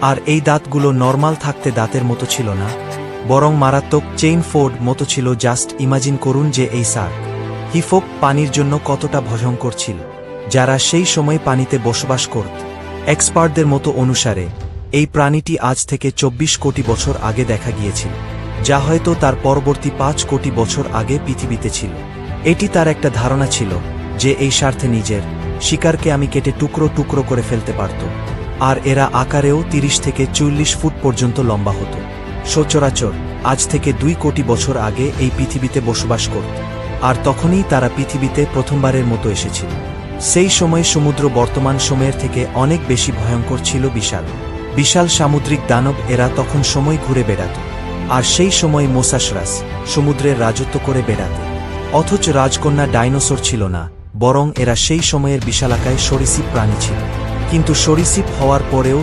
আর এই দাঁতগুলো নরমাল থাকতে দাঁতের মতো ছিল না, বরং মারাত্মক চেইন ফোর্ড মতো ছিল। জাস্ট ইমাজিন করুন যে এই শার্ক হিফোক পানির জন্য কতটা ভয়ঙ্কর ছিল, যারা সেই সময় পানিতে বসবাস করত। এক্সপার্টদের মতো অনুসারে এই প্রাণীটি আজ থেকে ২৪ কোটি বছর আগে দেখা গিয়েছিল, যা হয়তো তার পরবর্তী ৫ কোটি বছর আগে পৃথিবীতে ছিল। এটি তার একটা ধারণা ছিল যে এই স্বার্থে নিজের শিকারকে আমি কেটে টুকরো টুকরো করে ফেলতে পারত, আর এরা আকারেও ৩০ থেকে ৪০ ফুট পর্যন্ত লম্বা হতো। সচরাচর আজ থেকে ২ কোটি বছর আগে এই পৃথিবীতে বসবাস করত, আর তখনই তারা পৃথিবীতে প্রথমবারের মতো এসেছিল। সেই সময় সমুদ্র বর্তমান সময়ের থেকে অনেক বেশি ভয়ঙ্কর ছিল। বিশাল বিশাল সামুদ্রিক দানব এরা তখন সময় ঘুরে বেড়াত, আর সেই সময় মোসাসরাস সমুদ্রের রাজত্ব করে বেড়াত। অথচ রাজকন্যা ডাইনোসর ছিল না, বরং এরা সেই সময়ের বিশালাকায় সরীসৃপ প্রাণী ছিল। কিন্তু সরীসৃপ হওয়ার পরেও